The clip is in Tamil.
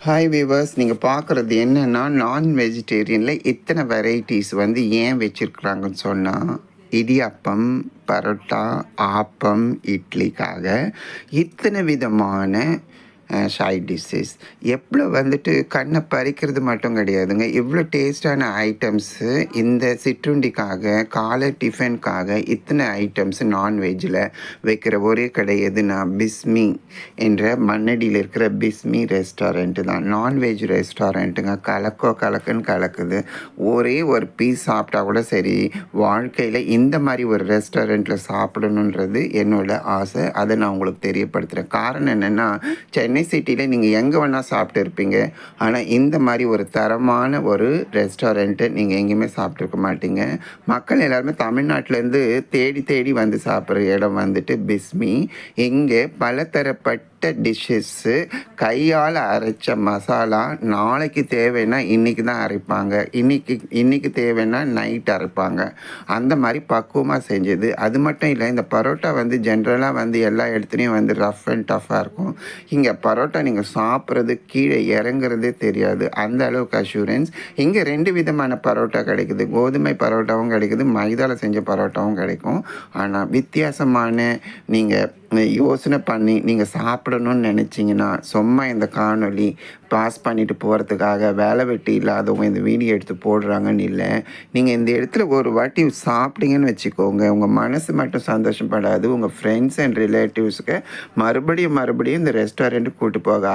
ஹாய் வீவர்ஸ், நீங்கள் பார்க்குறது என்னென்னா நான் வெஜிடேரியனில் இத்தனை வெரைட்டிஸ் வந்து ஏன் வச்சுருக்குறாங்கன்னு சொன்னால், இடியாப்பம், பரோட்டா, ஆப்பம், இட்லிக்காக இத்தனை விதமான சைட் டிஷ்ஷஸ். எவ்வளோ வந்துட்டு கண்ணை பறிக்கிறது மட்டும் கிடையாதுங்க. இவ்வளோ டேஸ்டான ஐட்டம்ஸு இந்த சிற்றுண்டிக்காக, காலை டிஃபனுக்காக இத்தனை ஐட்டம்ஸ் நான்வெஜ்ஜில் வைக்கிற ஒரே கடை எதுனா பிஸ்மி என்ற மண்ணடியில் இருக்கிற பிஸ்மி ரெஸ்டாரண்ட்டு தான். நான்வெஜ் ரெஸ்டாரண்ட்டுங்க. கலக்குன்னு கலக்குது. ஒரே ஒரு பீஸ் சாப்பிட்டா கூட சரி, வாழ்க்கையில் இந்த மாதிரி ஒரு ரெஸ்டாரண்ட்டில் சாப்பிடணுன்றது என்னோட ஆசை. அதை நான் உங்களுக்கு தெரியப்படுத்துகிறேன். காரணம் என்னென்னா, சென்னை சிட்டியில் நீங்கள் எங்கே வேணால் சாப்பிட்டு இருப்பீங்க. ஆனால் இந்த மாதிரி ஒரு தரமான ஒரு ரெஸ்டாரண்ட்டு நீங்கள் எங்கேயுமே சாப்பிட்ருக்க மாட்டீங்க. மக்கள் எல்லாருமே தமிழ்நாட்டிலேருந்து தேடி தேடி வந்து சாப்பிட்ற இடம் வந்துட்டு பிஸ்மி. இங்கே பலதரப்பட்ட டிஷ்ஷஸ்ஸு, கையால் அரைச்ச மசாலா நாளைக்கு தேவைன்னா இன்றைக்கி தான் அரைப்பாங்க, இன்றைக்கி தேவைன்னா நைட் அரைப்பாங்க. அந்த மாதிரி பக்குவமாக செஞ்சது. அது மட்டும் இல்லை, இந்த பரோட்டா வந்து ஜென்ரலாக வந்து எல்லா இடத்துலையும் வந்து ரஃப் அண்ட் டஃப்பாக இருக்கும். இங்கே பரோட்டா நீங்கள் சாப்பிட்றது கீழே இறங்குறதே தெரியாது, அந்த அளவுக்கு அஷூரன்ஸ். இங்கே 2 விதமான பரோட்டா கிடைக்குது. கோதுமை பரோட்டாவும் கிடைக்குது, மைதாவில் செஞ்ச பரோட்டாவும் கிடைக்கும். ஆனால் வித்தியாசமான நீங்கள் யோசனை பண்ணி நீங்கள் சாப்பிடணும்னு நினச்சிங்கன்னா, சும்மா இந்த காணொலி பாஸ் பண்ணிவிட்டு போகிறதுக்காக வேலை வெட்டி இல்லாதவங்க இந்த வீடியோ எடுத்து போடுறாங்கன்னு இல்லை. நீங்கள் இந்த இடத்துல ஒரு வாட்டி சாப்பிட்டீங்கன்னு வச்சுக்கோங்க, உங்கள் மனசு மட்டும் சந்தோஷப்படாது, உங்கள் ஃப்ரெண்ட்ஸ் அண்ட் ரிலேட்டிவ்ஸுக்கு மறுபடியும் இந்த ரெஸ்டாரண்ட்டுக்கு கூப்பிட்டு போக